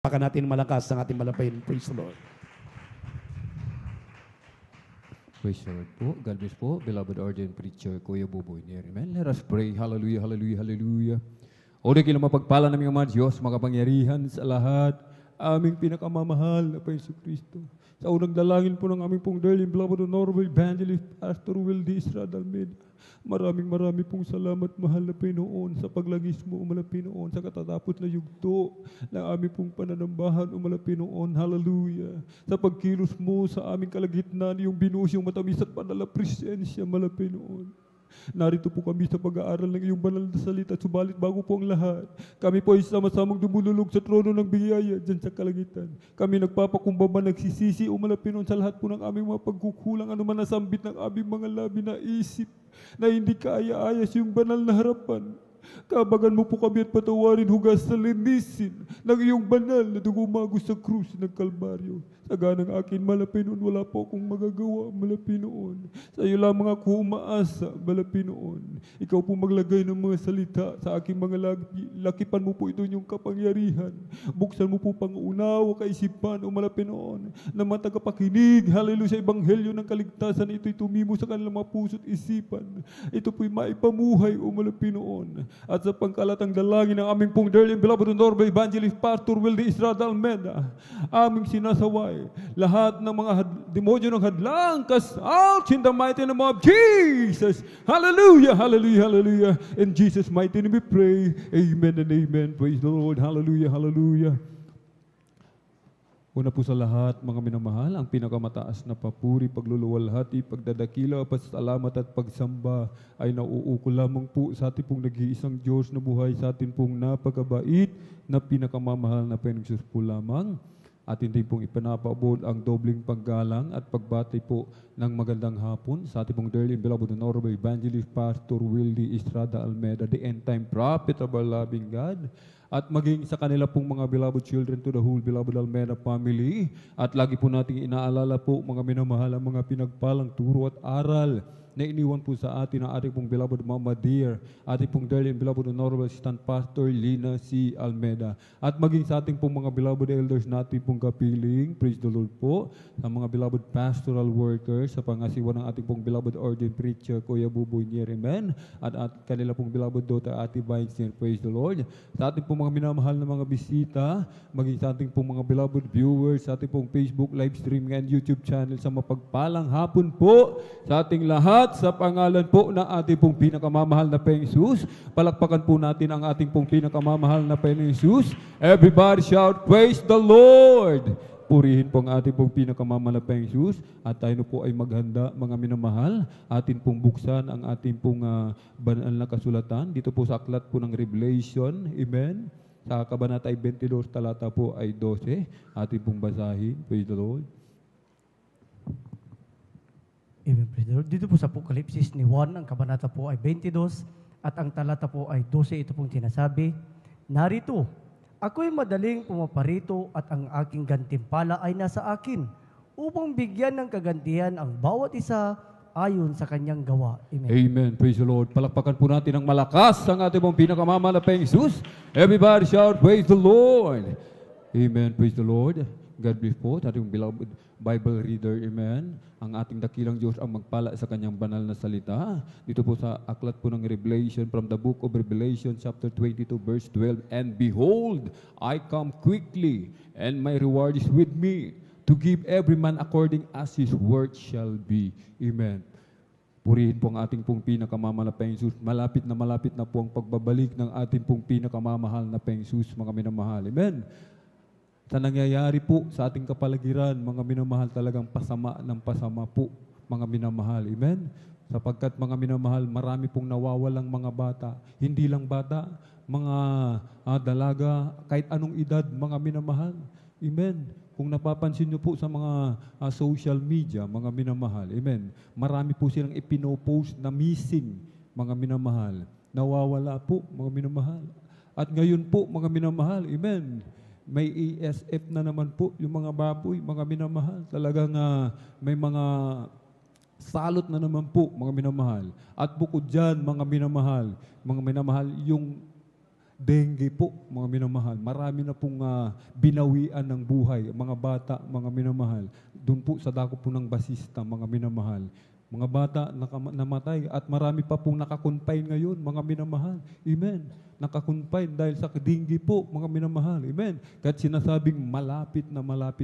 Pakan natin malakas ang ating malapain. Praise the Lord. Praise the Lord po. God bless po. Beloved ordained preacher, Kuya Buboy Nier. Amen. Let us pray. Hallelujah, hallelujah, hallelujah. O di kila mapagpala namin mga Diyos, makapangyarihan sa lahat, aming pinakamamahal na Panginoon Kristo. Sa unang dalangin po ng aming pong darling beloved honorable evangelist Pastor Wildy Estrada Almeida. Maraming pong salamat, mahal na Panginoon, sa paglangis mo, umala Panginoon, sa katatapos na yugto ng aming pong pananambahan, umala Panginoon, hallelujah. Sa pagkilos mo sa aming kalagitnaan, yung binuhos yung matamis at panala presensya, umala Panginoon. Narito po kami sa pag-aaral ng iyong banal na salita, subalit bago po ang lahat, kami po ay sama-samang dumululog sa trono ng biyaya dyan sa kalangitan. Kami nagpapakumbaba, nagsisisi, umala Panginoon, sa lahat po ng aming mga pagkukulang, anuman nasambit ng aming mga labi na isip, na hindi kaaya-ayas yung banal na harapan. Kabagan mo po kami at patawarin, hugas sa linisin ng iyong banal na dugumagos sa krus ng Kalbaryo. Sa ganang akin, Malapinoon, wala po akong magagawa, Malapinoon. Sa iyo lamang ako umaasa, Malapinoon. Ikaw po maglagay ng mga salita sa aking mga lakipan mo po ito yung kapangyarihan. Buksan mo po pangunawa, kaisipan, o Malapinoon, na mga tagapakinig, hallelujah, sa ebanghelyo ng kaligtasan, ito'y tumimo sa kanilang mga puso't isipan. Ito po'y maipamuhay, o Malapinoon. At sa pangkalatang dalangin ng aming pong darling beloved honorable evangelist Pastor Wildy Estrada Almeida, aming sinasaway lahat ng mga demonyo ng hadlang, cast out in the mighty name of Jesus. Hallelujah, hallelujah, hallelujah. In Jesus' mighty name we pray. Amen and amen. Praise the Lord. Hallelujah, hallelujah. Una po sa lahat, mga minamahal, ang pinakamataas na papuri, pagluluwalhati, pagdadakila, pasalamat at pagsamba ay nauukol lamang po sa ating pong nag-iisang Diyos na buhay, sa ating pong napakabait na pinakamamahal na Panginoon po lamang. Atin din pong ipanapaabot ang dobling paggalang at pagbati po ng magandang hapon sa ating pong dearly beloved honorable evangelist Pastor Wildy Estrada Almeida, the end-time prophet of our loving God, at maging sa kanila pong mga beloved children to the whole beloved Almeida family. At lagi po nating inaalala po, mga minamahal, ang mga pinagpalang turo at aral na iniwan po sa atin ng ating pong beloved Mama Dear, ating pong dearly beloved honorable assistant Pastor Lina C. Almeida, at maging sa ating pong mga beloved elders natin pong kapiling, praise the Lord po, sa mga beloved pastoral workers, sa pangasiwa ng ating pong beloved ordained preacher, Kuya Buboy Nier, amen, at kanila pong beloved daughter, Ate Vines Nier, praise the Lord, sa ating pong mga minamahal na mga bisita, maging sa ating pong mga beloved viewers, sa ating pong Facebook live stream and YouTube channel, sa mapagpalang hapon po sa ating lahat, sa pangalan po ng ating pong pinakamamahal na Panginoong Jesus. Palakpakan po natin ang ating pong pinakamamahal na Panginoong Jesus. Everybody shout, praise the Lord! Purihin po ang ating pong pinakamamahal na Panginoong Jesus. At tayo po ay maghanda, mga minamahal. Atin pong buksan ang ating pong banal na kasulatan. Dito po sa aklat po ng Revelation. Amen. Sa kabanata ay 22, talata po ay 12. Atin pong basahin. Praise the Lord. Amen, praise the Lord. Dito po sa Apokalipsis ni Juan, ang kabanata po ay 22 at ang talata po ay 12. Ito pong sinasabi, narito, ako'y madaling pumaparito at ang aking gantimpala ay nasa akin upang bigyan ng kagantihan ang bawat isa ayon sa kanyang gawa. Amen. Amen. Praise the Lord. Palakpakan po natin ng malakas ang ating pong pinakamamahal na Panginoong Jesus. Everybody shout, praise the Lord. Amen. Praise the Lord. God bless po sa ating beloved Bible reader, amen. Ang ating dakilang Diyos ang magpala sa kanyang banal na salita. Dito po sa aklat po ng Revelation, from the book of Revelation, chapter 22, verse 12, and behold, I come quickly, and my reward is with me, to give every man according as his work shall be. Amen. Purihin po ang ating pong pinakamamahal na Panginoon Jesus. Malapit na po ang pagbabalik ng ating pong pinakamamahal na Panginoon Jesus, mga minamahal. Amen. Sa nangyayari po sa ating kapaligiran, mga minamahal, talagang pasama ng pasama po, mga minamahal. Amen? Sapagkat mga minamahal, marami pong nawawalang mga bata. Hindi lang bata, mga dalaga, kahit anong edad, mga minamahal. Amen? Kung napapansin nyo po sa mga social media, mga minamahal, amen, marami po silang ipinopost na missing, mga minamahal. Nawawala po, mga minamahal. At ngayon po, mga minamahal, amen, may ESF na naman po yung mga baboy, mga minamahal. Talagang may mga salot na naman po, mga minamahal. At bukod dyan, mga minamahal, yung dengue po, mga minamahal. Marami na pong binawian ng buhay. Mga bata, mga minamahal. Doon po sa dako po ng Basista, mga minamahal. Mga bata namatay at marami pa pong nakakonfine ngayon, mga minamahal. Amen. Nakakonfine dahil sa dengue po, mga minamahal. Amen. Kahit sinasabing malapit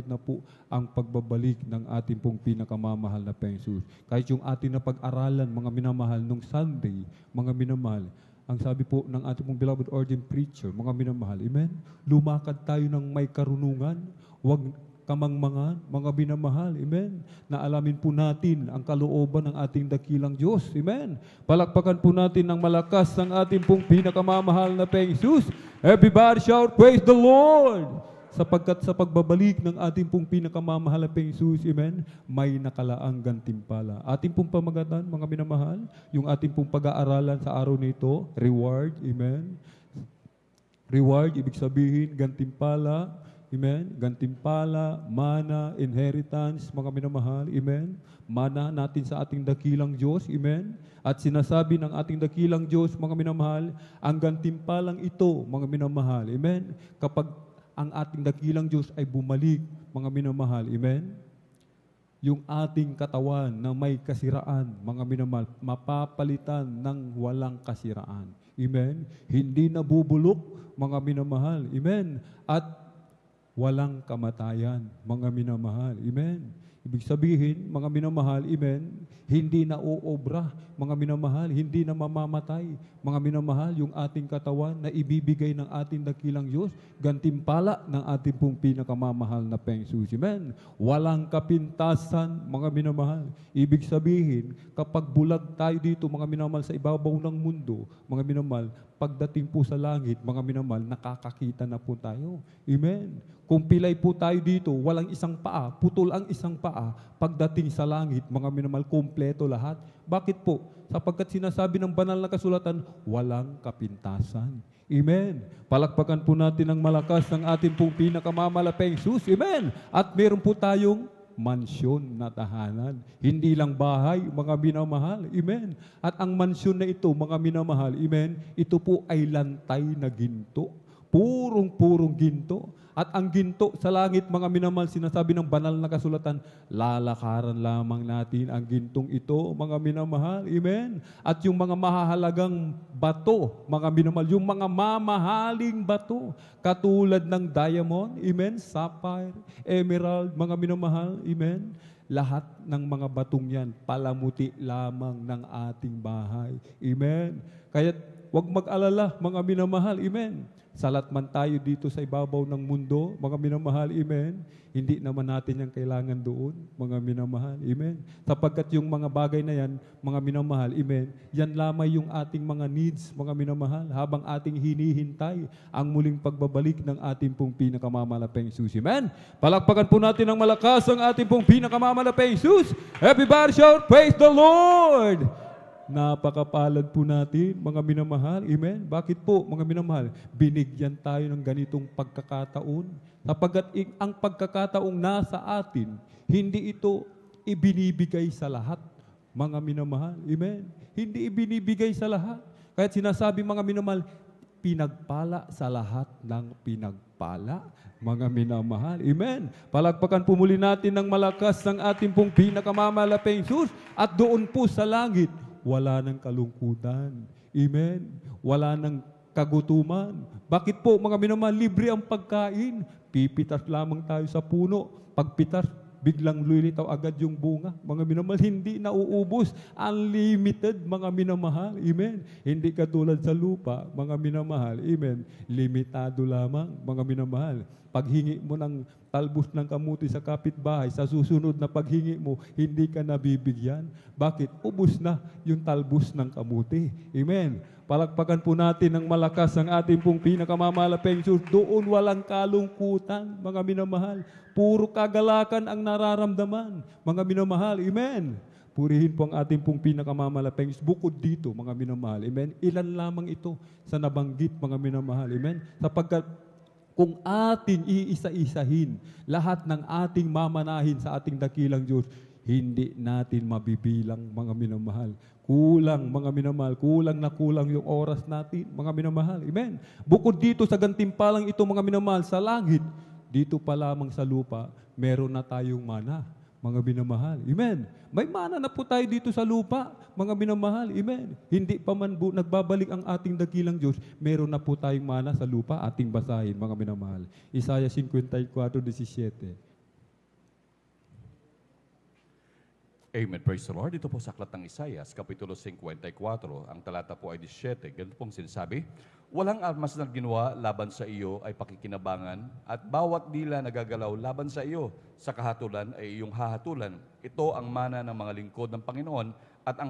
na po ang pagbabalik ng ating pong pinakamamahal na Panginoon. Kahit yung ating napag-aralan, mga minamahal, nung Sunday, mga minamahal, ang sabi po ng ating pong beloved ordained preacher, mga minamahal, amen? Lumakad tayo ng may karunungan, huwag kamangmangan, mga minamahal, amen? Na alamin po natin ang kalooban ng ating dakilang Diyos, amen? Palakpakan po natin ng malakas ang ating pong pinakamamahal na Panginoon. Everybody shout, praise the Lord! Sapagkat sa pagbabalik ng ating pong pinakamamahal na Panginoon, amen, may nakalaang gantimpala. Ating pong pamagatan, mga minamahal, yung ating pong pag-aaralan sa araw nito, reward, amen. Reward, ibig sabihin, gantimpala, amen. Gantimpala, mana, inheritance, mga minamahal, amen. Mana natin sa ating dakilang Diyos, amen. At sinasabi ng ating dakilang Diyos, mga minamahal, ang gantimpalang ito, mga minamahal, amen. Kapag ang ating dakilang Diyos ay bumalik, mga minamahal, amen? Yung ating katawan na may kasiraan, mga minamahal, mapapalitan ng walang kasiraan. Amen? Hindi nabubulok, mga minamahal, amen? At walang kamatayan, mga minamahal, amen? Ibig sabihin, mga minamahal, amen, hindi na uobra, mga minamahal, hindi na mamamatay, mga minamahal, yung ating katawan na ibibigay ng ating dakilang Diyos, gantimpala ng ating pong pinakamamahal na Panginoon. Amen. Walang kapintasan, mga minamahal. Ibig sabihin, kapag bulag tayo dito, mga minamahal, sa ibabaw ng mundo, mga minamahal, pagdating po sa langit, mga minamahal, nakakakita na po tayo. Amen. Kung pilay po tayo dito, walang isang paa, putol ang isang paa, pagdating sa langit, mga minamahal, kompleto lahat. Bakit po? Sapagkat sinasabi ng banal na kasulatan, walang kapintasan. Amen. Palakpakan po natin ng malakas ng ating pong pinakamalapeng Jesus. Amen. At meron po tayong mansyon na tahanan. Hindi lang bahay, mga minamahal. Amen. At ang mansyon na ito, mga minamahal, amen, ito po ay lantay na ginto. Purong ginto. At ang ginto sa langit, mga minamahal, sinasabi ng banal na kasulatan, lalakaran lamang natin ang gintong ito, mga minamahal. Amen. At yung mga mahahalagang bato, mga minamahal, yung mga mamahaling bato, katulad ng diamond, amen, sapphire, emerald, mga minamahal, amen. Lahat ng mga batong yan, palamuti lamang ng ating bahay. Amen. Kaya huwag mag-alala, mga minamahal, amen. Salat man tayo dito sa ibabaw ng mundo, mga minamahal, amen. Hindi naman natin yung kailangan doon, mga minamahal, amen. Sapagkat yung mga bagay na yan, mga minamahal, amen, yan lamang yung ating mga needs, mga minamahal, habang ating hinihintay ang muling pagbabalik ng ating pong pinakamamalapeng Jesus, amen. Palakpakan po natin ng malakas ang ating pong pinakamamalapeng Jesus. Everybody shout, praise the Lord! Napakapalad po natin, mga minamahal. Amen? Bakit po, mga minamahal? Binigyan tayo ng ganitong pagkakataon. Sapagkat ang pagkakataong nasa atin, hindi ito ibinibigay sa lahat, mga minamahal. Amen? Hindi ibinibigay sa lahat. Kaya sinasabi, mga minamahal, pinagpala sa lahat ng pinagpala, mga minamahal. Amen. Palakpakan po muli natin ng malakas ng ating pong pinakamamalapeng Jesus. At doon po sa langit, wala ng kalungkutan. Amen. Wala ng kagutuman. Bakit po, mga minamahal, libre ang pagkain. Pipitas lamang tayo sa puno. Pagpitas, biglang lulitaw agad yung bunga. Mga minamahal, hindi nauubos. Unlimited, mga minamahal. Amen. Hindi katulad sa lupa, mga minamahal. Amen. Limitado lamang, mga minamahal. Paghingi mo ng talbos ng kamuti sa kapitbahay, sa susunod na paghingi mo, hindi ka nabibigyan. Bakit? Ubus na yung talbos ng kamuti. Amen. Palakpakan po natin ng malakas ang ating pong pinakamamalapeng Jesus. Doon walang kalungkutan, mga minamahal. Puro kagalakan ang nararamdaman, mga minamahal. Amen. Purihin po ang ating pong pinakamamalapeng Jesus. Bukod dito, mga minamahal. Amen. Ilan lamang ito sa nabanggit, mga minamahal. Amen. Sapagkat kung ating iisa-isahin lahat ng ating mamanahin sa ating dakilang Diyos, hindi natin mabibilang, mga minamahal. Kulang, mga minamahal. Kulang na kulang yung oras natin, mga minamahal. Amen. Bukod dito sa gantimpalang ito, mga minamahal, sa langit, dito pa lamang sa lupa, meron na tayong mana, mga minamahal. Amen. May mana na po tayo dito sa lupa, mga minamahal. Amen. Hindi pa man nagbabalik ang ating dakilang Diyos, meron na po tayong mana sa lupa, ating basahin, mga minamahal. Isaiah 54:17. Amen. Praise the Lord. Ito po sa aklat ng Isaias, Kapitulo 54, ang talata po ay 17. Ganito pong sinasabi, walang armas na ginawa laban sa iyo ay pakikinabangan, at bawat dila na gagalaw laban sa iyo sa kahatulan ay iyong hahatulan. Ito ang mana ng mga lingkod ng Panginoon, at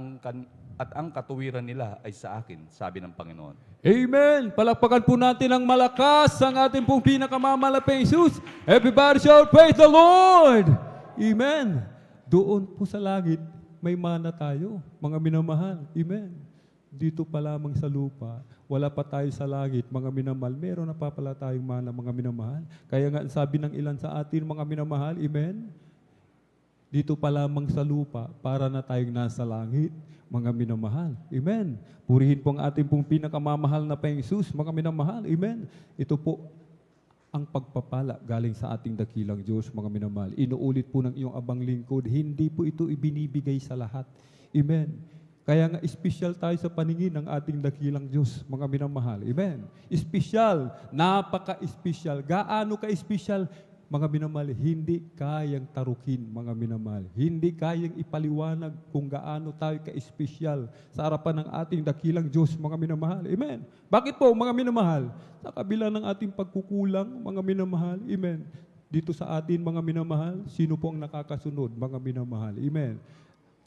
ang katuwiran nila ay sa akin, sabi ng Panginoon. Amen! Palakpakan po natin ang malakas ang ating pong pinakamamalaping Jesus. Everybody shout, praise the Lord! Amen! Doon po sa langit, may mana tayo, mga minamahal. Amen. Dito pa lamang sa lupa, wala pa tayo sa langit, mga minamahal. Meron na pa pala tayong mana, mga minamahal. Kaya nga sabi ng ilan sa atin, mga minamahal, amen. Dito pa lamang sa lupa, para na tayong nasa langit, mga minamahal. Amen. Purihin po ang ating pong pinakamamahal na Panginoon, mga minamahal. Amen. Ito po ang pagpapala galing sa ating dakilang Diyos, mga minamahal. Inuulit po ng iyong abang lingkod, hindi po ito ibinibigay sa lahat. Amen. Kaya nga, espesyal tayo sa paningin ng ating dakilang Diyos, mga minamahal. Amen. Espesyal, napaka-espesyal. Gaano ka-espesyal? Mga minamahal, hindi kayang tarukin, mga minamahal. Hindi kayang ipaliwanag kung gaano tayo ka-espesyal sa harapan ng ating dakilang Diyos, mga minamahal. Amen. Bakit po, mga minamahal? Sa kabila ng ating pagkukulang, mga minamahal. Amen. Dito sa atin, mga minamahal, sino po ang nakakasunod, mga minamahal? Amen.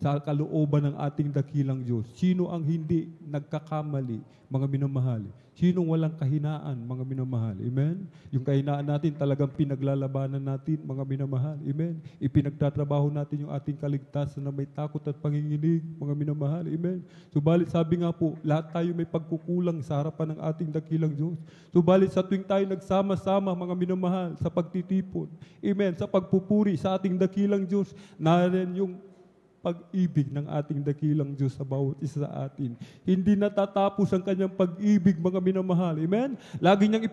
Sa kalooban ng ating dakilang Diyos, sino ang hindi nagkakamali, mga minamahal? Sinong walang kahinaan, mga minamahal? Amen? Yung kahinaan natin talagang pinaglalabanan natin, mga minamahal. Amen? Ipinagtatrabaho natin yung ating kaligtasan na may takot at panginginig, mga minamahal. Amen? Subalit sabi nga po, lahat tayo may pagkukulang sa harapan ng ating dakilang Diyos. Subalit sa tuwing tayo nagsama-sama, mga minamahal, sa pagtitipon, amen, sa pagpupuri sa ating dakilang Diyos, narin yung pag-ibig ng ating dakilang Diyos sa bawat isa sa atin. Hindi natatapos ang kanyang pag-ibig, mga minamahal. Amen? Lagi niyang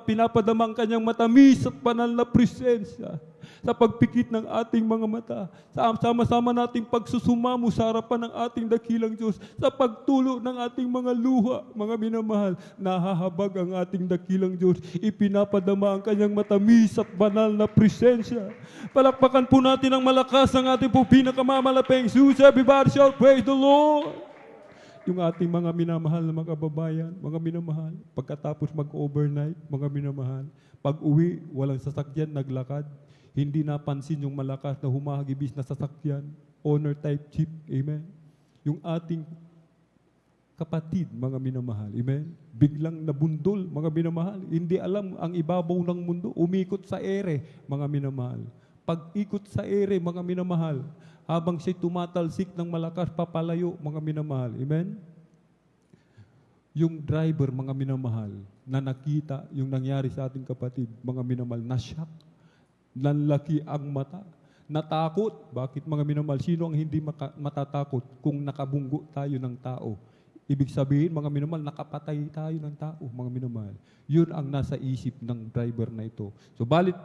pinapadama ang kanyang matamis at banal na presensya sa pagpikit ng ating mga mata. Sama-sama nating pagsusumamo sa harapan ng ating dakilang Diyos, sa pagtulo ng ating mga luha, mga minamahal. Nahahabag ang ating dakilang Diyos. Ipinapadama ang kanyang matamis at banal na presensya. Palakpakan po natin ang malakas ng ating po pinakamamalaping Jesus. Everybody shout, praise the Lord! Yung ating mga minamahal na mga kababayan, mga minamahal, pagkatapos mag-overnight, mga minamahal, pag-uwi, walang sasakyan, naglakad, hindi napansin yung malakas na humahagibis na sasakyan, honor type jeep, amen. Yung ating kapatid, mga minamahal, amen. Biglang nabundol, mga minamahal, hindi alam ang ibabaw ng mundo, umikot sa ere, mga minamahal. Pag-ikot sa ere, mga minamahal, habang siya'y tumatalsik ng malakas, papalayo, mga minamahal, amen. Yung driver, mga minamahal, na nakita yung nangyari sa ating kapatid, mga minamahal, na-shock. Nanlaki ang mata. Natakot. Bakit, mga minamahal? Sino ang hindi matatakot kung nakabunggo tayo ng tao? Ibig sabihin, mga minamahal, nakapatay tayo ng tao, mga minamahal. Yun ang nasa isip ng driver na ito. Subalit,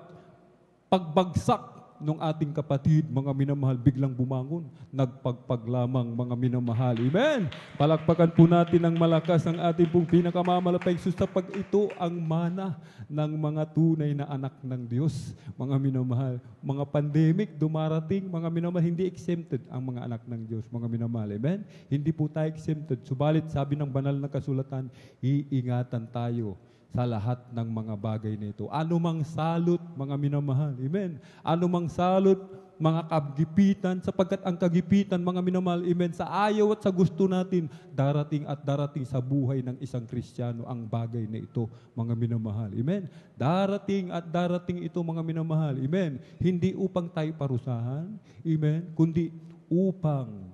pagbagsak nung ating kapatid, mga minamahal, biglang bumangon. Nagpagpag lamang, mga minamahal. Amen! Palakpakan po natin ng malakas ang ating pong pinakamamalapig sapag ito ang mana ng mga tunay na anak ng Diyos, mga minamahal. Mga pandemic dumarating, mga minamahal, hindi exempted ang mga anak ng Diyos, mga minamahal. Amen? Hindi po tayo exempted. Subalit, sabi ng banal na kasulatan, iingatan tayo sa lahat ng mga bagay na ito. Anumang salot, mga minamahal. Amen. Anumang salot, mga kagipitan, sapagkat ang kagipitan, mga minamahal, amen, sa ayaw at sa gusto natin, darating at darating sa buhay ng isang Kristiyano ang bagay na ito, mga minamahal. Amen. Darating at darating ito, mga minamahal. Amen. Hindi upang tayo parusahan, amen, kundi upang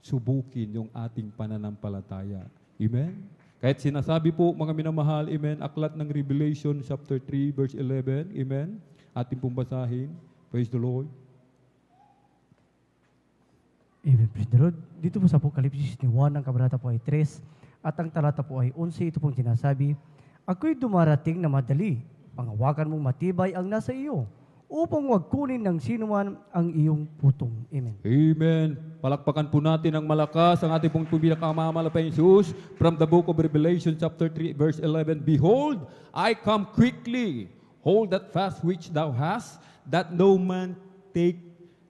subukin yung ating pananampalataya. Amen. Kahit sinasabi po, mga minamahal, amen, aklat ng Revelation chapter 3, verse 11, amen, ating pong basahin. Praise the Lord. Amen. Praise the Lord. Dito po sa Apokalipsis ni Juan, ang kabanata po ay 3, at ang talata po ay 11, ito pong sinasabi, ako'y dumarating na madali, panghawakan mong matibay ang nasa iyo, upang wag kunin ng sinuman ang iyong putong. Amen. Amen. Palakpakan po natin ng malakas ang ating pong pinakamamalapay Jesus from the book of Revelation chapter 3 verse 11. Behold, I come quickly. Hold that fast which thou hast, that no man take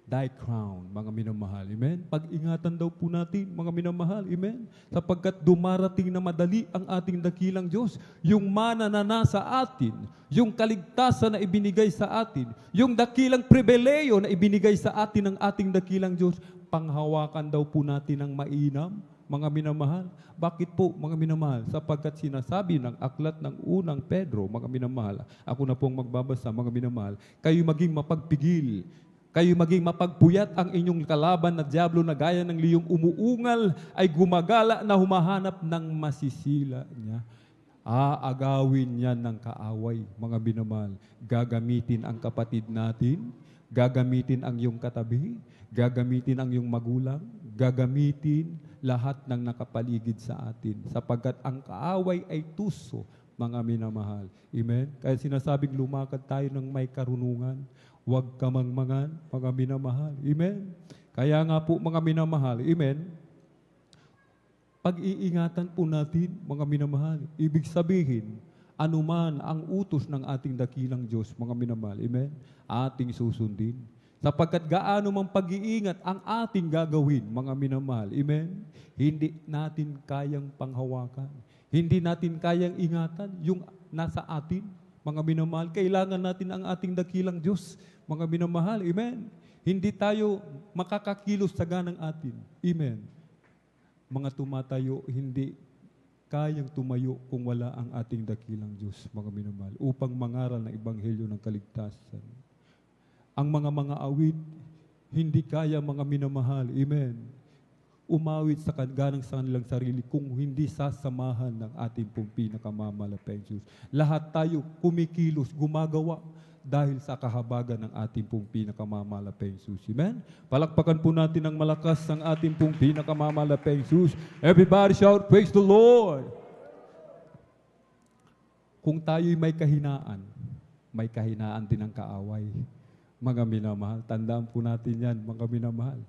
thy crown. Mga minamahal. Amen. Pag-ingatan daw po natin, mga minamahal. Amen. Sapagkat dumarating na madali ang ating dakilang Diyos. Yung mana na nasa atin, yung kaligtasan na ibinigay sa atin, yung dakilang pribileyo na ibinigay sa atin ng ating dakilang Diyos, panghawakan daw po natin ng mainam, mga minamahal. Bakit po, mga minamahal? Sapagkat sinasabi ng aklat ng unang Pedro, mga minamahal, ako na pong magbabasa, mga minamahal, kayo maging mapagpigil, kayo maging mapagpuyat ang inyong kalaban na diablo na gaya ng liyong umuungal ay gumagala na humahanap ng masisila niya. Aagawin niya ng kaaway, mga minamahal. Gagamitin ang kapatid natin, gagamitin ang iyong katabi, gagamitin ang iyong magulang, gagamitin lahat ng nakapaligid sa atin. Sapagkat ang kaaway ay tuso, mga minamahal. Amen? Kaya sinasabing lumakad tayo ng may karunungan. Huwag ka mangmangan, mga minamahal. Amen? Kaya nga po, mga minamahal, amen, pag-iingatan po natin, mga minamahal. Ibig sabihin, anuman ang utos ng ating dakilang Diyos, mga minamahal, amen, ating susundin. Sapagkat gaano mang pag-iingat ang ating gagawin, mga minamahal, amen, hindi natin kayang panghawakan. Hindi natin kayang ingatan yung nasa atin, mga minamahal. Kailangan natin ang ating dakilang Diyos, mga minamahal, amen. Hindi tayo makakakilos sa ganang atin, amen. Mga tumatayo, hindi kayang tumayo kung wala ang ating dakilang Diyos, mga minamahal, upang mangaral ng ebanghelyo ng kaligtasan. Ang mga awit, hindi kaya, mga minamahal, amen, umawit sa ganang sa kanilang sarili kung hindi sasamahan ng ating pong pinakamamalapayang Diyos. Lahat tayo kumikilos, gumagawa dahil sa kahabagan ng ating pong pinakamamalapayang Diyos. Amen? Palakpakan po natin ng malakas ang ating pong pinakamamalapayang Diyos. Everybody shout, praise the Lord! Kung tayo'y may kahinaan din ang kaaway. Mga minamahal, tandaan po natin yan, mga minamahal.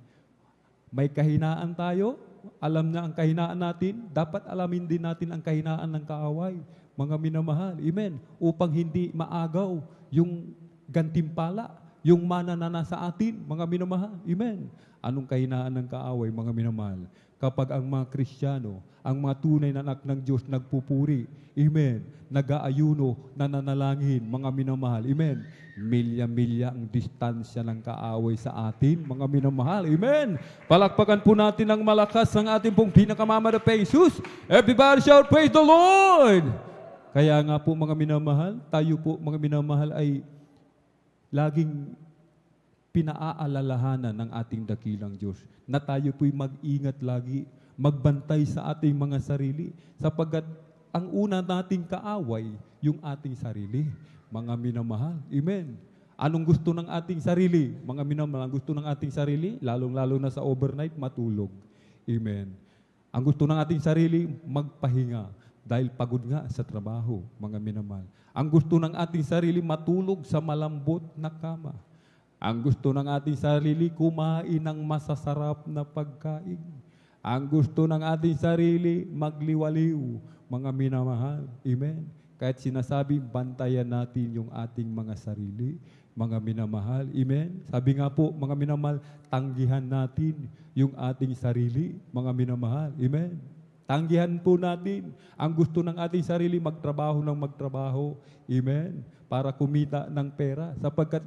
May kahinaan tayo, alam na ang kahinaan natin, dapat alamin din natin ang kahinaan ng kaaway. Mga minamahal, amen, upang hindi maagaw yung gantimpala, yung mana na nasa atin, mga minamahal, amen. Anong kahinaan ng kaaway, mga minamahal? Kapag ang mga Kristiyano, ang mga tunay na anak ng Diyos nagpupuri, amen, nag-aayuno, nananalangin, mga minamahal, amen. Milya-milya ang distansya ng kaaway sa atin, mga minamahal, amen. Palakpakan po natin ng malakas ang ating pong pinakamamalapayang Jesus. Everybody shout, praise the Lord! Kaya nga po, mga minamahal, tayo po, mga minamahal, ay laging pinaaalalahanan ng ating dakilang Diyos na tayo po'y mag-ingat lagi, magbantay sa ating mga sarili, sapagkat ang una nating kaaway, yung ating sarili, mga minamahal. Amen. Anong gusto ng ating sarili? Mga minamahal, ang gusto ng ating sarili, lalong-lalo na sa overnight, matulog. Amen. Ang gusto ng ating sarili, magpahinga. Dahil pagod nga sa trabaho, mga minamahal. Ang gusto ng ating sarili, matulog sa malambot na kama. Ang gusto ng ating sarili, kumain ng masasarap na pagkain. Ang gusto ng ating sarili, magliwaliw, mga minamahal. Amen. Kahit sinasabi, bantayan natin yung ating mga sarili, mga minamahal. Amen. Sabi nga po, mga minamahal, tanggihan natin yung ating sarili, mga minamahal. Amen. Tanggihan po natin ang gusto ng ating sarili, magtrabaho ng magtrabaho. Amen. Para kumita ng pera. Sapagkat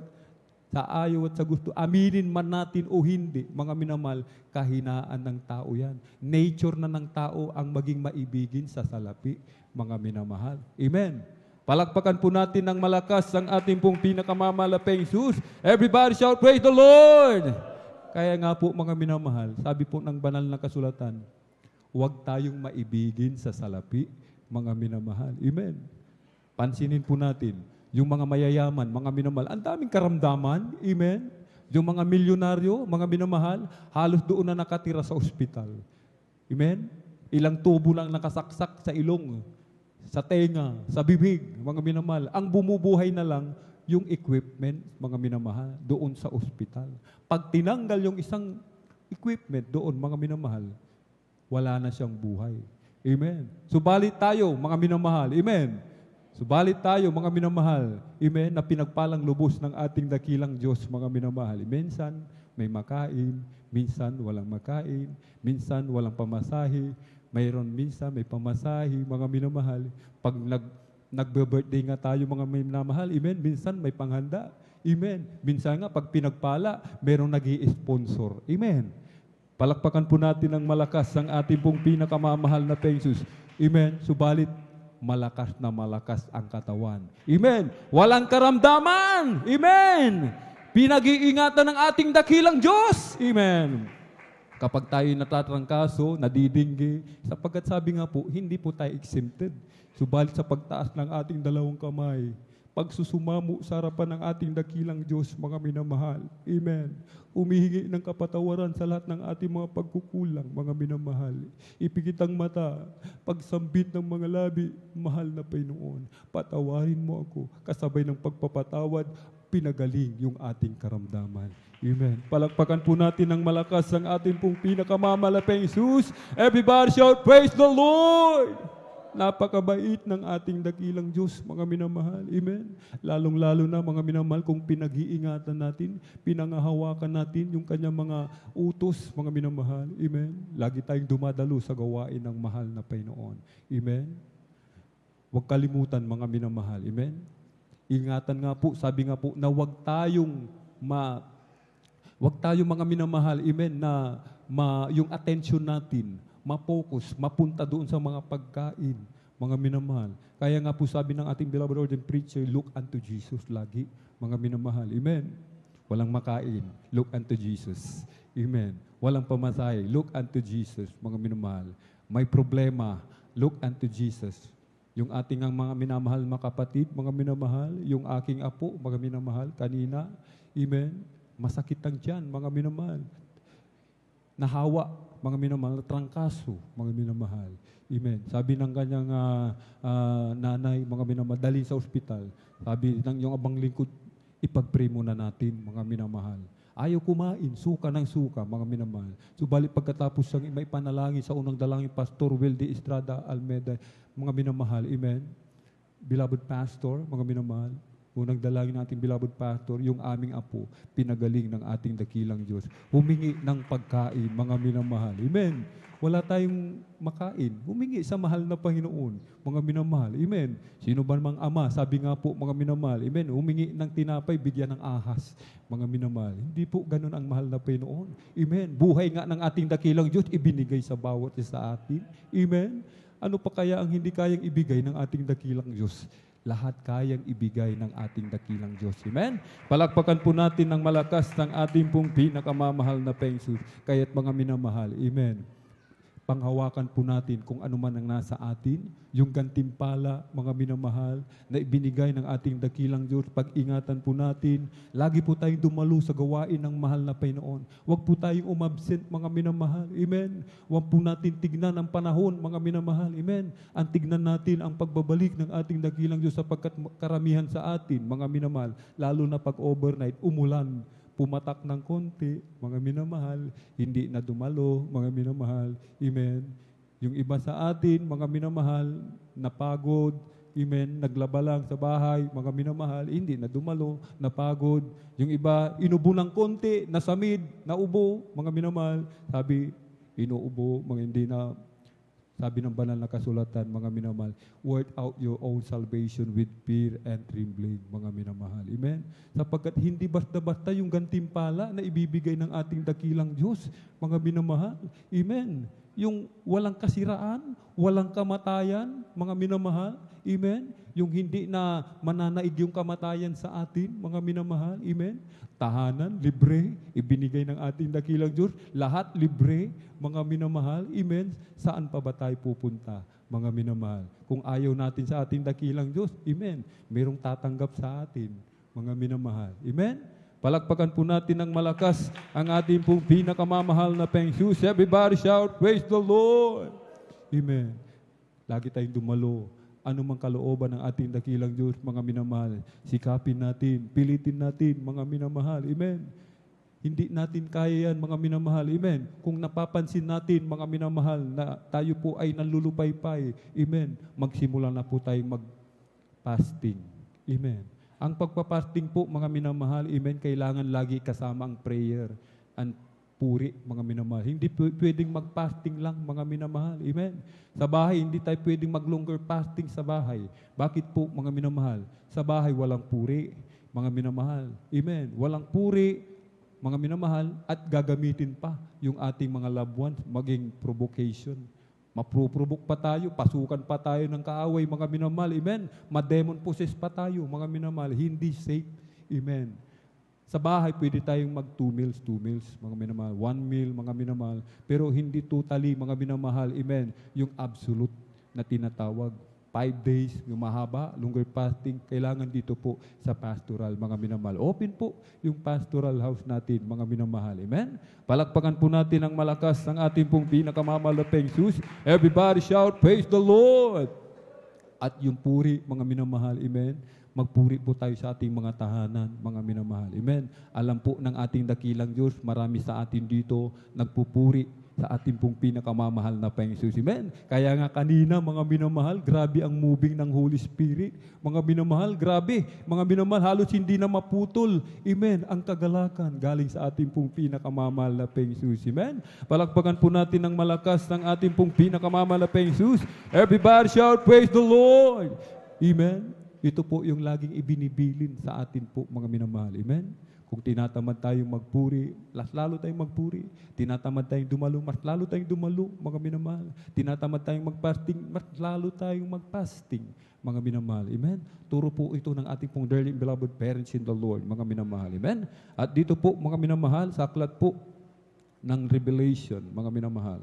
sa ayaw at sa gusto, aminin man natin o hindi, mga minamahal, kahinaan ng tao yan. Nature na ng tao ang maging maibigin sa salapi, mga minamahal. Amen. Palakpakan po natin ng malakas ang ating pong pinakamamalapayang Jesus. Everybody shout, praise the Lord! Kaya nga po, mga minamahal, sabi po ng banal na kasulatan, huwag tayong maibigin sa salapi, mga minamahal. Amen. Pansinin po natin, yung mga mayayaman, mga minamahal, ang daming karamdaman. Amen. Yung mga milyonaryo, mga minamahal, halos doon na nakatira sa ospital. Amen? Ilang tubo lang nakasaksak sa ilong, sa tenga, sa bibig, mga minamahal. Ang bumubuhay na lang, yung equipment, mga minamahal, doon sa ospital. Pag tinanggal yung isang equipment doon, mga minamahal, wala na siyang buhay. Amen. Subalit tayo, mga minamahal. Amen. Subalit tayo, mga minamahal. Amen. Na pinagpalang lubos ng ating dakilang Diyos, mga minamahal. Minsan, may makain. Minsan, walang makain. Minsan, walang pamasahe. Mayroon minsan, may pamasahe, mga minamahal. Pag nagbe-birthday nga tayo, mga minamahal. Amen. Minsan, may panghanda. Amen. Minsan nga, pag pinagpala, mayroong nag-i-sponsor. Amen. Palakpakan po natin ng malakas ang ating pong pinakamamahal na Jesus. Amen. Subalit, malakas na malakas ang katawan. Amen. Walang karamdaman. Amen. Pinag-iingatan ng ating dakilang Diyos. Amen. Kapag tayo natatrangkaso, nadidinggi, sapagkat sabi nga po, hindi po tayo exempted. Subalit sa pagtaas ng ating dalawang kamay, pagsusumamo sa harapan ng ating dakilang Diyos, mga minamahal. Amen. Umihingi ng kapatawaran sa lahat ng ating mga pagkukulang, mga minamahal. Ipikit ang mata, pagsambit ng mga labi, mahal na Panginoon, patawarin mo ako, kasabay ng pagpapatawad, pinagaling yung ating karamdaman. Amen. Palakpakan po natin ng malakas ang ating pong pinakamamalapeng Jesus. Everybody shout, praise the Lord! Napakabait ng ating dakilang Diyos, mga minamahal. Amen. Lalong-lalo na, mga minamahal, kung pinag-iingatan natin, pinangahawakan natin yung kanyang mga utos, mga minamahal. Amen. Lagi tayong dumadalo sa gawain ng mahal na Panginoon. Amen. Huwag kalimutan, mga minamahal. Amen. Ingatan nga po, sabi nga po, na huwag tayong mga minamahal, amen, na yung attention natin, ma-focus, mapunta doon sa mga pagkain, mga minamahal. Kaya nga po sabi ng ating beloved ordained preacher, look unto Jesus lagi, mga minamahal. Amen. Walang makain, look unto Jesus. Amen. Walang pamasahe, look unto Jesus, mga minamahal. May problema, look unto Jesus. Yung ating ang mga minamahal, mga kapatid, mga minamahal, yung aking apo, mga minamahal, kanina, amen, masakit ang tiyan, mga minamahal. Nahawa, mga minamahal, trangkaso, mga minamahal. Amen. Sabi ng kanyang nanay, mga minamahal, dali sa ospital. Sabi ng yung abang lingkod, ipag-pray muna natin, mga minamahal. Ayaw kumain, suka ng suka, mga minamahal. Subalit pagkatapos ng may panalangin sa unang dalangin, Pastor Wilde Estrada Almeda, mga minamahal, amen. Beloved Pastor, mga minamahal, unang dalangin natin, beloved pastor, yung aming apo, pinagaling ng ating dakilang Diyos. Humingi ng pagkain, mga minamahal. Amen. Wala tayong makain. Humingi sa mahal na Panginoon, mga minamahal. Amen. Sino ba namang ama? Sabi nga po, mga minamahal. Amen. Humingi ng tinapay, bigyan ng ahas, mga minamahal. Hindi po ganun ang mahal na Panginoon. Amen. Buhay nga ng ating dakilang Diyos, ibinigay sa bawat isa sa atin. Amen. Ano pa kaya ang hindi kayang ibigay ng ating dakilang Diyos? Lahat kayang ibigay ng ating dakilang Diyos. Amen? Palakpakan po natin ng malakas ng ating pong pinakamamahal na Jesus. Kaya't mga minamahal. Amen. Panghawakan po natin kung ano man ang nasa atin, yung gantimpala, mga minamahal, na ibinigay ng ating dakilang Diyos. Pag-ingatan po natin, lagi po tayong dumalo sa gawain ng mahal na Panginoon. Huwag po tayong umabsent, mga minamahal. Amen. Huwag po natin tignan ang panahon, mga minamahal. Amen. Ang tignan natin ang pagbabalik ng ating dakilang Diyos sapagkat karamihan sa atin, mga minamahal, lalo na pag overnight, umulan, pumatak ng konti, mga minamahal, hindi na dumalo, mga minamahal. Amen. Yung iba sa atin, mga minamahal, napagod, amen, naglaba lang sa bahay, mga minamahal, hindi na dumalo, napagod. Yung iba, inubo ng konti, nasamid, naubo, mga minamahal. Sabi, inuubo, mga hindi na. Sabi ng banal na kasulatan, mga minamahal, work out your own salvation with fear and trembling, mga minamahal. Amen? Sapagkat hindi basta-basta yung gantimpala na ibibigay ng ating dakilang Diyos, mga minamahal. Amen? Yung walang kasiraan, walang kamatayan, mga minamahal. Amen? Yung hindi na mananaig yung kamatayan sa atin, mga minamahal. Amen? Tahanan, libre, ibinigay ng ating dakilang Diyos. Lahat libre, mga minamahal. Amen? Saan pa ba tayo pupunta, mga minamahal? Kung ayaw natin sa ating dakilang Diyos, amen, merong tatanggap sa atin, mga minamahal. Amen? Palakpakan po natin ng malakas ang ating pong pinakamamahal na Peng Jesus. Everybody shout, praise the Lord! Amen. Lagi tayong dumalo. Ano mang kalooban ng ating dakilang Diyos, mga minamahal, sikapin natin, pilitin natin, mga minamahal. Amen. Hindi natin kaya yan, mga minamahal. Amen. Kung napapansin natin, mga minamahal, na tayo po ay nanlulupaypay. Amen. Magsimula na po tayong mag-fasting. Amen. Ang pagpapasting po, mga minamahal, amen, kailangan lagi kasama ang prayer and puri, mga minamahal. Hindi pwedeng mag-fasting lang, mga minamahal. Amen. Sa bahay, hindi tayo pwedeng mag-longer fasting sa bahay. Bakit po, mga minamahal? Sa bahay, walang puri, mga minamahal. Amen. Walang puri, mga minamahal, at gagamitin pa yung ating mga loved ones, maging provocation. Mapro-provoke pa tayo, pasukan pa tayo ng kaaway, mga minamahal. Amen. Ma-demon possess pa tayo, mga minamahal. Hindi safe. Amen. Sa bahay, pwede tayong mag 2 meals, mga minamahal. 1 meal, mga minamahal. Pero hindi totally, mga minamahal. Amen. Yung absolute na tinatawag. 5 days, yung mahaba, longer fasting, kailangan dito po sa pastoral, mga minamahal. Open po yung pastoral house natin, mga minamahal. Amen? Palakpakan po natin ang malakas ng ating pong pinakamamahal na Peng Jesus. Everybody shout, praise the Lord! At yung puri, mga minamahal. Amen? Magpuri po tayo sa ating mga tahanan, mga minamahal. Amen? Alam po ng ating dakilang Diyos, marami sa atin dito nagpupuri sa ating pong pinakamamahal na Peng Jesus. Amen? Kaya nga kanina, mga minamahal, grabe ang moving ng Holy Spirit. Mga minamahal, grabe. Mga minamahal, halos hindi na maputol. Amen? Ang kagalakan galing sa ating pong pinakamamahal na Peng Jesus. Amen? Palakpakan po natin ng malakas ng ating pong pinakamamahal na Peng Jesus. Everybody shout, praise the Lord! Amen? Ito po yung laging ibinibilin sa atin po, mga minamahal. Amen? Kung tinatamad tayong magpuri, mas lalo tayong magpuri. Tinatamad tayong dumalo, mas lalo tayong dumalo, mga minamahal. Tinatamad tayong magfasting, mas lalo tayong magfasting, mga minamahal. Amen? Turo po ito ng ating pong dearly beloved parents in the Lord, mga minamahal. Amen? At dito po, mga minamahal, sa aklat po ng Revelation, mga minamahal.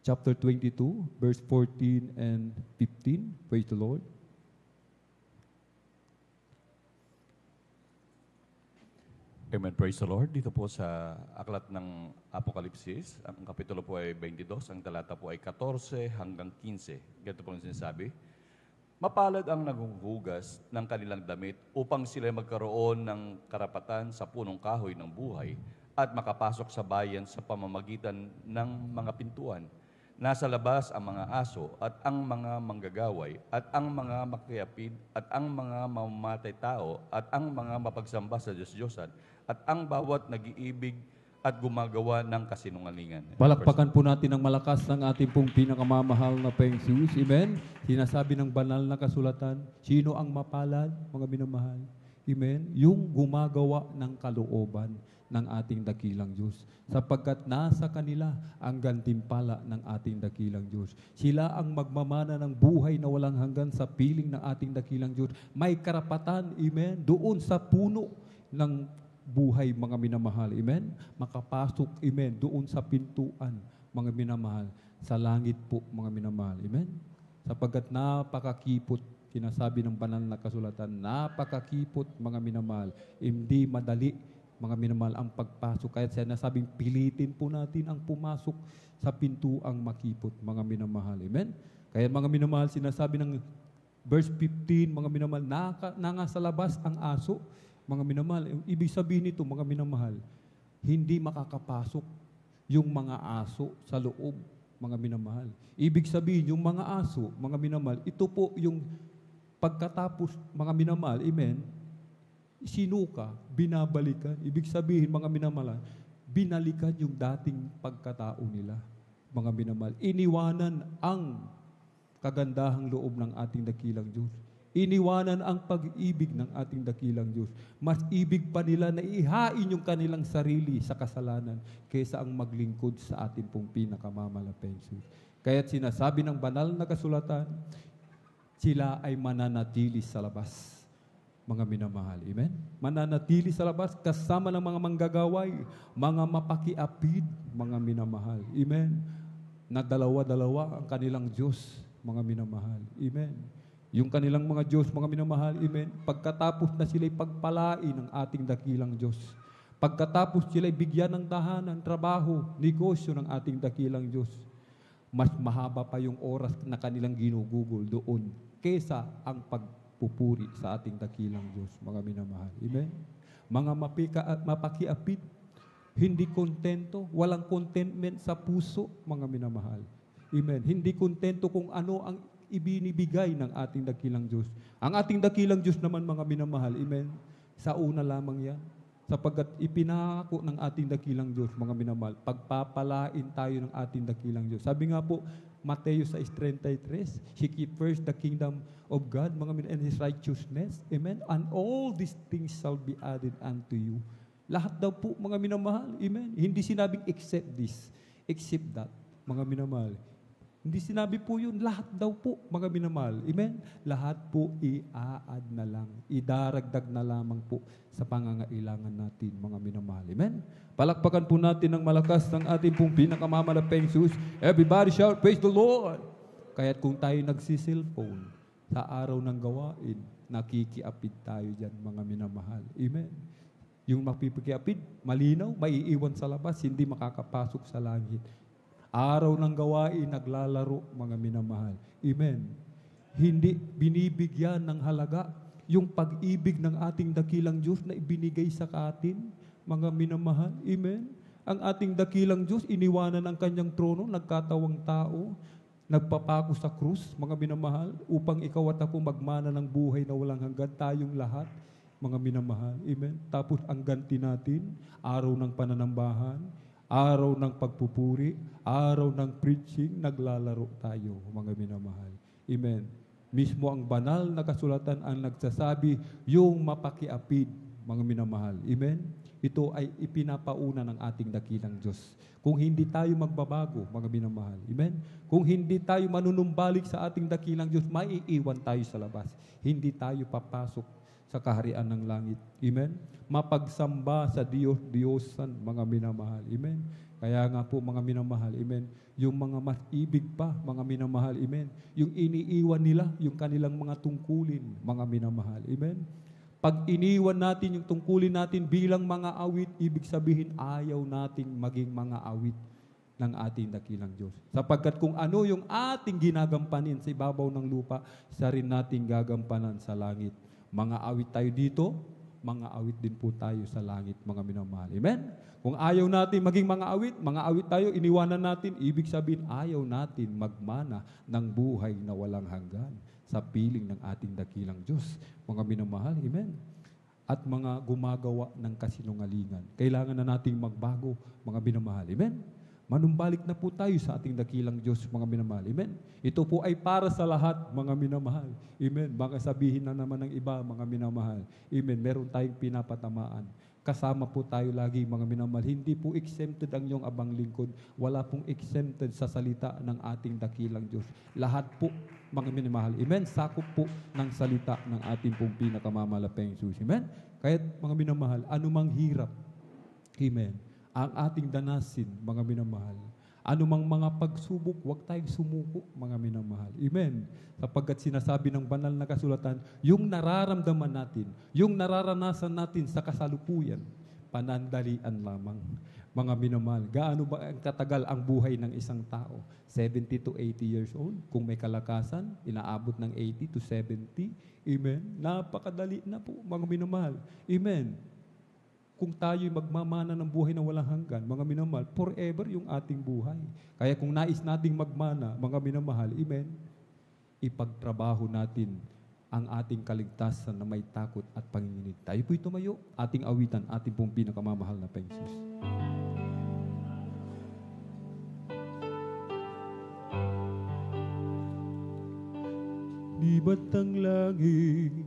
Chapter 22, verse 14 and 15. Praise the Lord. Amen. Praise the Lord. Dito po sa aklat ng Apokalipsis, ang kapitulo po ay 22, ang talata po ay 14 hanggang 15. Ganito po ang sinasabi. Mapalad ang naghuhugas ng kanilang damit upang sila magkaroon ng karapatan sa punong kahoy ng buhay at makapasok sa bayan sa pamamagitan ng mga pintuan. Nasa labas ang mga aso at ang mga manggagaway at ang mga makiapid at ang mga mamamatay tao at ang mga mapagsamba sa Diyos-Diyosan at ang bawat nag-iibig at gumagawa ng kasinungalingan. Palakpakan po natin ang malakas ng ating pong pinakamamahal na Peng Jesus. Amen? Sinasabi ng banal na kasulatan, sino ang mapalad, mga minamahal? Amen? Yung gumagawa ng kalooban ng ating dakilang Diyos. Sapagkat nasa kanila ang gantimpala ng ating dakilang Diyos. Sila ang magmamana ng buhay na walang hanggan sa piling ng ating dakilang Diyos. May karapatan, amen, doon sa puno ng buhay, mga minamahal, amen. Makapasok, amen, doon sa pintuan, mga minamahal, sa langit po, mga minamahal, amen. Sapagkat napakakipot, sinasabi ng banal na kasulatan, napakakipot, mga minamahal, hindi madali, mga minamahal, ang pagpasok. Kaya sinasabing pilitin po natin ang pumasok sa pintuang makipot, mga minamahal. Amen? Kaya mga minamahal, sinasabi ng verse 15, mga minamahal, nasa labas ang aso, mga minamahal. Ibig sabihin nito, mga minamahal, hindi makakapasok yung mga aso sa loob, mga minamahal. Ibig sabihin, yung mga aso, mga minamahal, ito po yung pagkatapos, mga minamahal, amen, sinuka, binabalikan. Ibig sabihin, mga minamahal, binalikan yung dating pagkatao nila, mga minamahal. Iniwanan ang kagandahang loob ng ating dakilang Diyos. Iniwanan ang pag-ibig ng ating dakilang Diyos. Mas ibig pa nila na ihain yung kanilang sarili sa kasalanan kaysa ang maglingkod sa ating pong pinakamamalaking Jesus. Kaya't sinasabi ng banal na kasulatan, sila ay mananatili sa labas, mga minamahal. Amen? Mananatili sa labas kasama ng mga manggagaway, mga mapakiapid, mga minamahal. Amen? Na dalawa-dalawa ang kanilang Diyos, mga minamahal. Amen? yung kanilang mga Diyos, mga minamahal, amen, pagkatapos na sila'y pagpalain ng ating dakilang Diyos, pagkatapos sila'y bigyan ng tahanan, trabaho, negosyo ng ating dakilang Diyos, mas mahaba pa yung oras na kanilang ginugugol doon kesa ang pagpupuri sa ating dakilang Diyos, mga minamahal. Amen? Mga mapakiapid, hindi kontento, walang contentment sa puso, mga minamahal. Amen? Hindi kontento kung ano ang ibinibigay ng ating dakilang Diyos. Ang ating dakilang Diyos naman, mga minamahal, amen, sa una lamang yan. Sapagkat ipinangako ng ating dakilang Diyos, mga minamahal, pagpapalain tayo ng ating dakilang Diyos. Sabi nga po, Mateo 6:33, seek ye first the kingdom of God, mga minamahal, and His righteousness, amen, and all these things shall be added unto you. Lahat daw po, mga minamahal, amen. Hindi sinabing except this, except that, mga minamahal. Hindi sinabi po yun, lahat daw po, mga minamahal. Amen? Lahat po i-add na lang, idaragdag na lamang po sa pangangailangan natin, mga minamahal. Amen? Palakpakan po natin ng malakas ng ating pong pinakamamalapeng Jesus. Everybody shout, praise the Lord! Kaya't kung tayo nagsiselfone sa araw ng gawain, nakikiapid tayo dyan, mga minamahal. Amen? Yung mapipikiapid, malinaw, maiiwan sa labas, hindi makakapasok sa langit. Araw ng gawain, naglalaro, mga minamahal. Amen. Hindi binibigyan ng halaga yung pag-ibig ng ating dakilang Diyos na ibinigay sa atin, mga minamahal. Amen. Ang ating dakilang Diyos, iniwanan ang kanyang trono, nagkatawang tao, nagpapako sa krus, mga minamahal, upang ikaw at ako magmana ng buhay na walang hanggan, tayong lahat, mga minamahal. Amen. Tapos ang ganti natin, araw ng pananambahan, araw ng pagpupuri, araw ng preaching, naglalaro tayo, mga minamahal. Amen. Mismo ang banal na kasulatan ang nagsasabi, yung mapakiapid, mga minamahal. Amen. Ito ay ipinapauna ng ating dakilang Diyos. Kung hindi tayo magbabago, mga minamahal. Amen. Kung hindi tayo manunumbalik sa ating dakilang Diyos, maiiwan tayo sa labas. Hindi tayo papasok sa kaharian ng langit. Amen? Mapagsamba sa Diyos-Diyosan, mga minamahal. Amen? Kaya nga po, mga minamahal, amen, yung mga mas ibig pa, mga minamahal, amen, yung iniiwan nila, yung kanilang mga tungkulin, mga minamahal. Amen? Pag iniwan natin yung tungkulin natin bilang mga awit, ibig sabihin, ayaw nating maging mga awit ng ating dakilang Diyos. Sapagkat kung ano yung ating ginagampanin sa ibabaw ng lupa, sa rin nating gagampanan sa langit. Mga awit tayo dito, mga awit din po tayo sa langit, mga minamahal. Amen? Kung ayaw natin maging mga awit tayo, iniwanan natin, ibig sabihin, ayaw natin magmana ng buhay na walang hanggan sa piling ng ating dakilang Diyos, mga minamahal. Amen? At mga gumagawa ng kasinungalingan. Kailangan na nating magbago, mga minamahal. Amen? Manumbalik na po tayo sa ating dakilang Diyos, mga minamahal. Amen? Ito po ay para sa lahat, mga minamahal. Amen? Baka sabihin na naman ng iba, mga minamahal. Amen? Meron tayong pinapatamaan. Kasama po tayo lagi, mga minamahal. Hindi po exempted ang iyong abang lingkod. Wala pong exempted sa salita ng ating dakilang Diyos. Lahat po, mga minamahal. Amen? Sakop po ng salita ng ating pong pinakamamalapeng Jesus. Amen? Kaya, mga minamahal, anumang hirap, amen, ang ating danasin, mga minamahal. Anumang mga pagsubok, huwag tayong sumuko, mga minamahal. Amen. Sapagkat sinasabi ng banal na kasulatan, yung nararamdaman natin, yung nararanasan natin sa kasalukuyan, panandalian lamang. Mga minamahal, gaano ba ang katagal ang buhay ng isang tao? 70 to 80 years old. Kung may kalakasan, inaabot ng 80 to 70. Amen. Napakadali na po, mga minamahal. Amen. Kung tayo'y magmamana ng buhay na walang hanggan, mga minamahal, forever yung ating buhay. Kaya kung nais nating magmana, mga minamahal, amen, ipagtrabaho natin ang ating kaligtasan na may takot at panginginig. Tayo po'y tumayo, ating awitan, ating pong pinakamamahal na Panginoon. Di ba't ang langit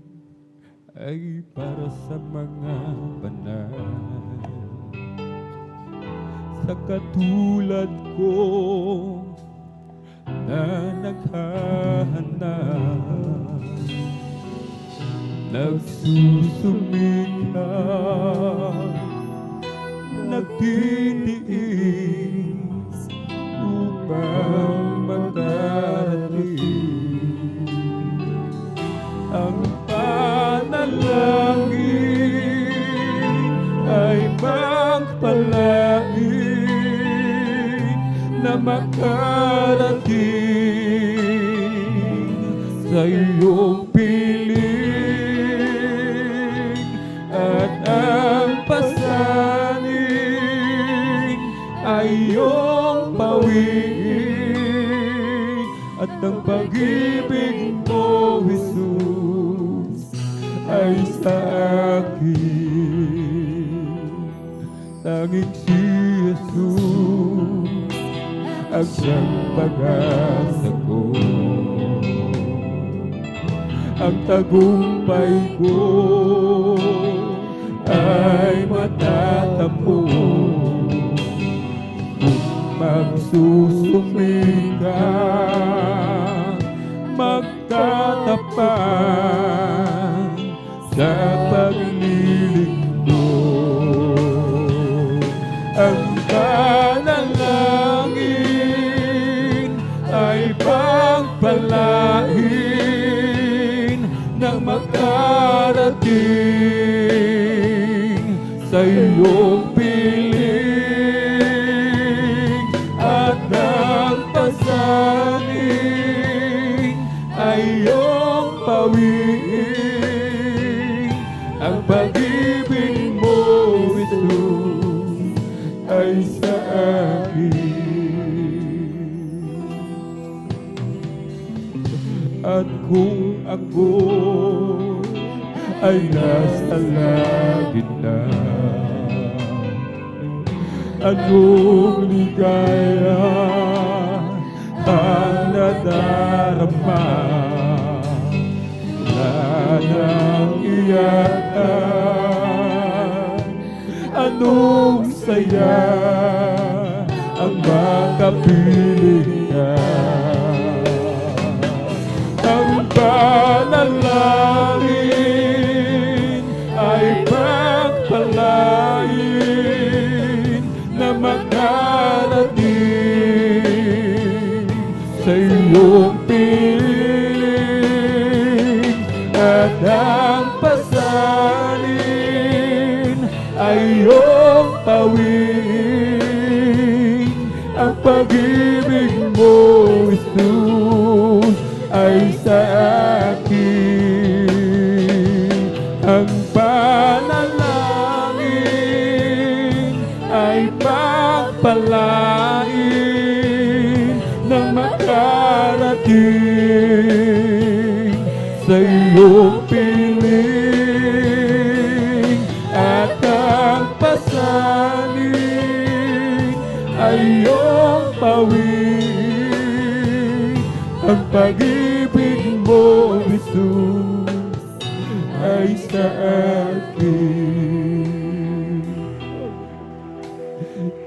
ay para sa mga banal, sa katulad ko na naghahanap, nagsusumikap, nagtitiis upang magdarating makarating sa iyong piling at ang pasanin ay iyong pawin at ang pag-ibig mo, Jesus, ay sa akin. Tanging si Jesus ang siyang pag-asa ko, ang tagumpay ko ay matatamo kung magsusumika, magtatapan sa paglilingkod. Ang panalangin ay pagpalain na makarating sa iyong piling at ang pasanin ay iyong pawin. Ang pag-ibig mo, Jesus, ay sa akin. At kung ako ay nasa langit na, anong ligaya ang nadarama? Wala nang iyakan, anong saya ang makapiling ka? Ang panalangin ay pagpalain na makarating sa iyong piling at ang pasanin ay iyong pawin. Ang pag-ibig mo, Jesus, ay sa akin. Ang panalangin ay pagpalain na makarating sa iyong piling at ang pasanin ay iyong pawin. Ang pag-ibig mo, Jesus, ay sa akin.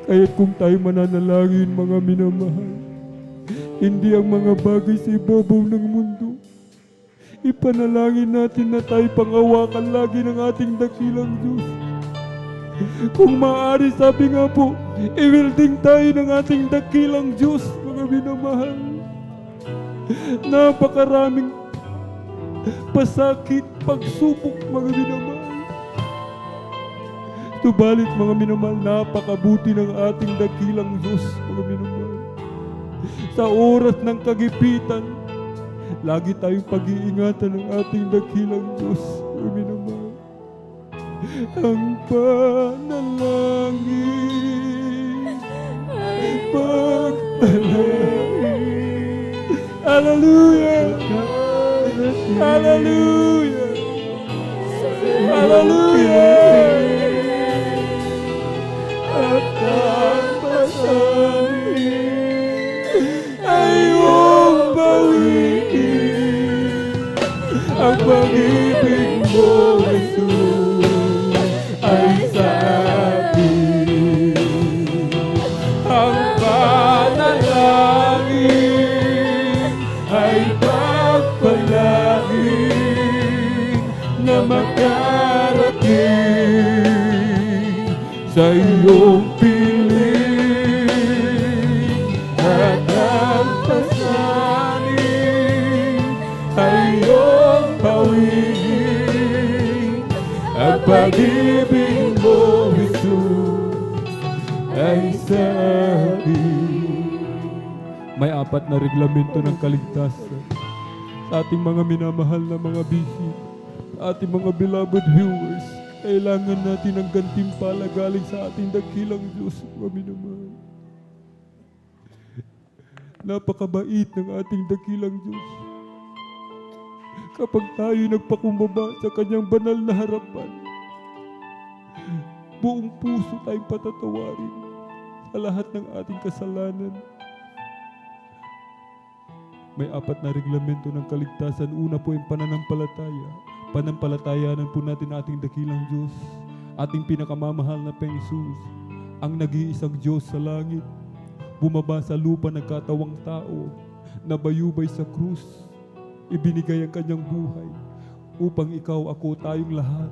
Kaya't kung tayo mananalangin, mga minamahal, hindi ang mga bagay sa ibabaw ng mundo, ipanalangin natin na tayo pangawakan lagi ng ating dakilang Diyos. Kung maaari, sabi nga po, i-wielding tayo ng ating dakilang Diyos, mga minamahal. Napakaraming pasakit, pagsubok, mga minamahal. Subalit, mga minamahal, napakabuti ng ating dakilang Diyos, mga minamahal. Sa oras ng kagipitan, lagi tayong pag-iingatan ng ating dakilang Diyos, mga minamahal. Ang panalangin ay pagpalain. Hallelujah! Hallelujah! Hallelujah! At ang pasanin ay iyong bawiin. Ang pag-ibig mo, Jesus, ay sa akin. Ang panalangin ay pagpalain na makarating sa iyong piling at ang pasanin ay iyong pawin. Ang pag-ibig mo, Jesus, ay sa akin. may 4 na reglamento ng kaligtasan. Sa ating mga minamahal na mga bisip, sa ating mga beloved viewers, kailangan natin ng gantimpala galing sa ating dakilang Diyos, mga minamahal. Napakabait ng ating dakilang Diyos. Kapag tayo nagpakumbaba sa kanyang banal na harapan, buong puso tayong patatawarin sa lahat ng ating kasalanan. May 4 na reglamento ng kaligtasan. Una po yung pananampalataya. Panampalatayanan po natin ating dakilang Diyos, ating pinakamamahal na Panginoon, ang nag-iisang Diyos sa langit, bumaba sa lupa nagkatawang tao, nabayubay sa krus, ibinigay ang kanyang buhay, upang ikaw, ako, tayong lahat,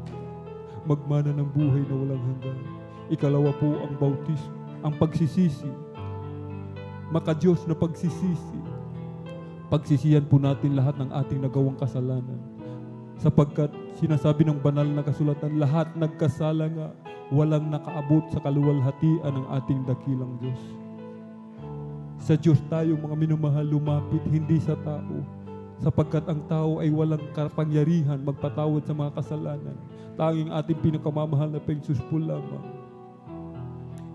magmana ng buhay na walang hanggan. Ikalawa po ang bautismo, ang pagsisisi, maka-Diyos na pagsisisi. Pagsisihan po natin lahat ng ating nagawang kasalanan. Sapagkat sinasabi ng banal na kasulatan, lahat nagkasala nga, walang nakaabot sa kaluwalhatian ng ating dakilang Diyos. Sa Diyos tayo, mga minamahal, lumapit, hindi sa tao. Sapagkat ang tao ay walang kapangyarihan magpatawad sa mga kasalanan. Tanging ating pinakamamahal na Panginoon po lamang.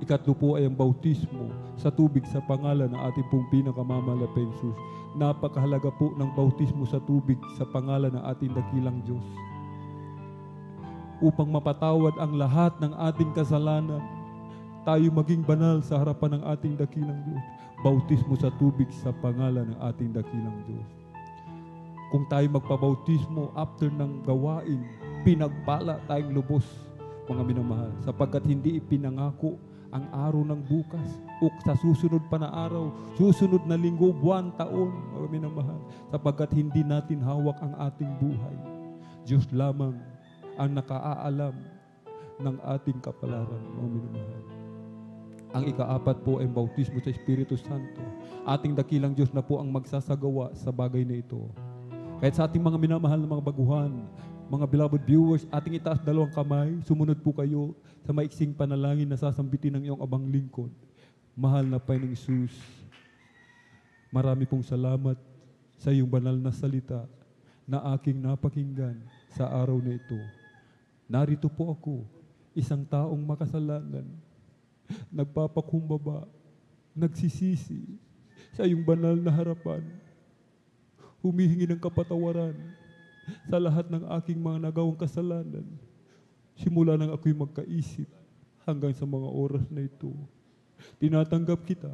Ikatlo po ay ang bautismo sa tubig sa pangalan ng ating pong pinakamamahal na Panginoon. Napakahalaga po ng bautismo sa tubig sa pangalan ng ating dakilang Diyos. Upang mapatawad ang lahat ng ating kasalanan, tayo maging banal sa harapan ng ating dakilang Diyos. Bautismo sa tubig sa pangalan ng ating dakilang Diyos. Kung tayo magpabautismo after ng gawain, pinagpala tayong lubos, mga minamahal, sapagkat hindi ipinangako ang araw ng bukas o sa susunod pa na araw, susunod na linggo, buwan, taon, mga minamahal, sapagkat hindi natin hawak ang ating buhay. Diyos lamang ang nakaaalam ng ating kapalaran, mga minamahal. Ang ika-4 po ay bautismo sa Espiritu Santo. Ating dakilang Diyos na po ang magsasagawa sa bagay na ito. Kahit sa ating mga minamahal na mga baguhan, mga beloved viewers, ating itaas 2 kamay, sumunod po kayo sa maiksing panalangin na sasambitin ng iyong abang lingkod. Mahal na Panginoong Jesus, marami pong salamat sa iyong banal na salita na aking napakinggan sa araw na ito. Narito po ako, isang taong makasalanan, nagpapakumbaba, nagsisisi sa iyong banal na harapan, humihingi ng kapatawaran sa lahat ng aking mga nagawang kasalanan, simula nang ako'y magkaisip hanggang sa mga oras na ito. Tinatanggap kita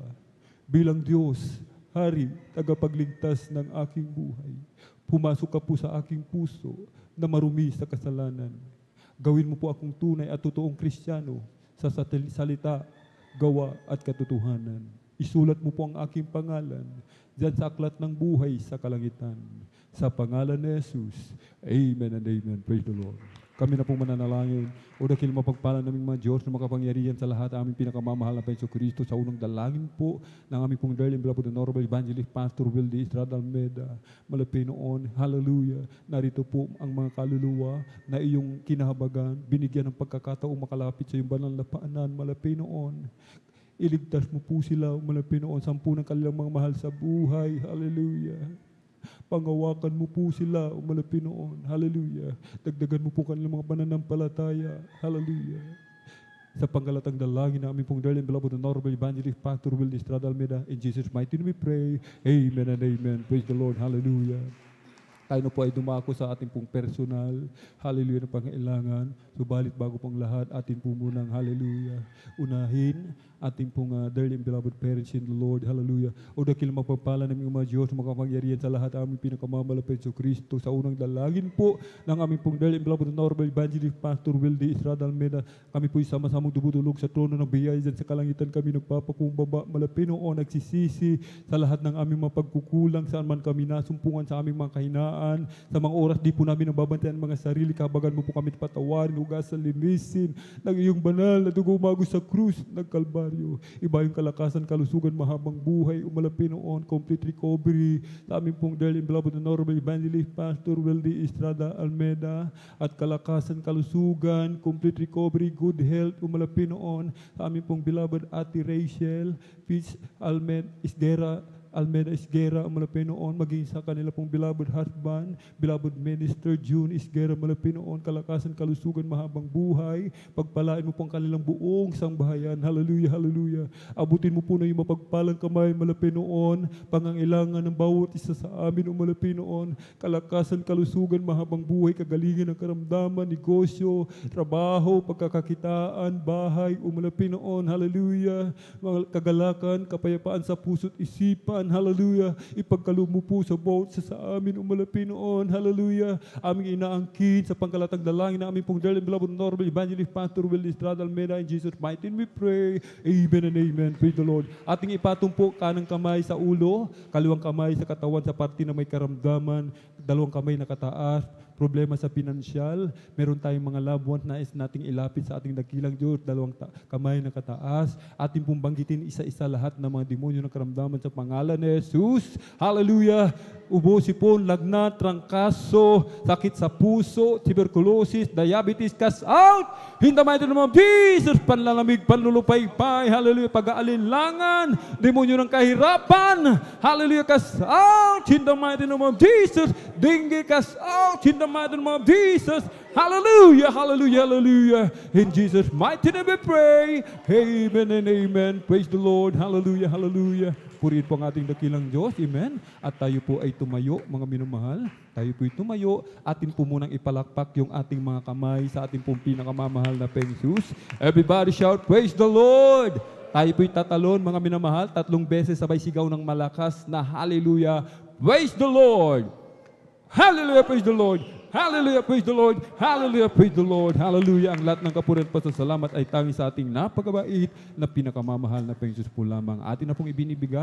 bilang Diyos, Hari, tagapagligtas ng aking buhay. Pumasok ka po sa aking puso na marumi sa kasalanan. Gawin mo po akong tunay at totoong Kristiyano sa salita, gawa at katotohanan. Isulat mo po ang aking pangalan diyan sa aklat ng buhay sa kalangitan. Sa pangalan ni Jesus, Amen and Amen. Praise the Lord. Kami na pong mananalangin. O dakil mapagpala naming mga Diyos na makapangyarihan sa lahat, aming pinakamamahal na Panginoon Kristo, sa unang dalangin po ng aming pong darling beloved Honorable Evangelist Pastor Wildy Estrada Almeda, malapit noon, hallelujah, narito po ang mga kaluluwa na iyong kinahabagan, binigyan ng pagkakataong makalapit sa iyong banal na paanan, malapit noon. Iligtas mo po sila, malapit noon, 10 ng kanilang mga mahal sa buhay, hallelujah. Pangawakan mo po sila, umalapin noon. Hallelujah. Dagdagan mo po kanilang mga pananampalataya. Hallelujah. Sa panggalatang dalangin na aming pong darling beloved Honorable Evangelist Pastor Wildy Estrada Almeda, in Jesus' mighty name we pray. Amen and amen. Praise the Lord. Hallelujah. Tayo na po ay dumako sa ating pong personal, hallelujah, na pangailangan. Subalit bago pong lahat, atin po munang, hallelujah, unahin ating pong darling beloved parents in the Lord, hallelujah. O dakil magpapala ng mga Diyos, makapangyarihan sa lahat aming pinakamamalapit sa Kristo. Sa unang dalangin po ng aming pong darling beloved Honorable Evangelist Pastor Wildy Estrada Almeda, kami po sama-samang dumudulog sa trono ng biyaya dyan sa kalangitan. Kami nagpapakumbaba, malapit noon, nagsisisi sa lahat ng aming mga pagkukulang, saan man kami nasumpungan sa aming mga kahinaan. Sa mga oras di po namin nababantayan mga sarili, kabagan mo po kami patawarin, hugasan, linisin ng iyong banal na dugo umago sa krus ng Kalbaryo. Iba yung kalakasan, kalusugan, mahabang buhay, umalapin noon, complete recovery sa aming pong darling beloved Honorable Evangelist Pastor Wildy Estrada Almeda, at kalakasan, kalusugan, complete recovery, good health, umalapin noon sa aming pong beloved Ate Rachel Fitz Almed Isdera Almeda Isguera, Malapinoon, maging sa kanila pong beloved husband, beloved minister June Isguera, Malapinoon, kalakasan, kalusugan, mahabang buhay, pagpalain mo pong kanilang buong sambahayan. Hallelujah, hallelujah. Abutin mo po na yung mapagpalang kamay, Malapinoon, pangangailangan ng bawat isa sa amin, Malapinoon, kalakasan, kalusugan, mahabang buhay, kagalingan ng karamdaman, negosyo, trabaho, pagkakakitaan, bahay, Malapinoon, hallelujah, mga kagalakan, kapayapaan sa puso't isipan, hallelujah, ipagkaloob mo po sa bawat isa sa amin, Malapinoon, hallelujah, aming inaangkin sa pangkalatang dalangin na aming pong dearly beloved Honorable Evangelist Pastor Will Estrada Almeida, in Jesus' mighty name we pray, amen and amen, praise the Lord. Ating ipatong po kanang kamay sa ulo, kaliwang kamay sa katawan sa parte na may karamdaman, dalawang kamay na kataas, problema sa pinansyal, meron tayong mga loved ones na is nating ilapit sa ating dakilang Diyos, dalawang kamay na kataas, ating pong banggitin isa-isa lahat ng mga demonyo ng karamdaman sa pangalan ni Jesus. Hallelujah! Ubo, sipon, lagnat, trangkaso, sakit sa puso, tuberculosis, diabetes, cast out! In the mighty name of Jesus, panlalamig, panlulupaypay, hallelujah, pag-aalinlangan, demonyo ng kahirapan, hallelujah, cast out! In the mighty name of Jesus, dengue, cast out! In the mighty name of Jesus, hallelujah, hallelujah, hallelujah. In Jesus' mighty name we pray, amen and amen. Praise the Lord, hallelujah, hallelujah. Purihin po ang ating dakilang Diyos, amen. At tayo po ay tumayo, mga minamahal. Tayo po ay tumayo, atin po munang ipalakpak yung ating mga kamay sa ating pong pinakamamahal na Jesus. Everybody shout, praise the Lord! Tayo po ay tatalon, mga minamahal, 3 beses sabay sigaw ng malakas na hallelujah, praise the Lord! Hallelujah, praise the Lord! Hallelujah, praise the Lord! Hallelujah, praise the Lord! Hallelujah! Ang lahat ng kapurihan at pasasalamat ay tangi sa ating napakabait na pinakamamahal na Jesus po lamang. Atin na pong ibinibigay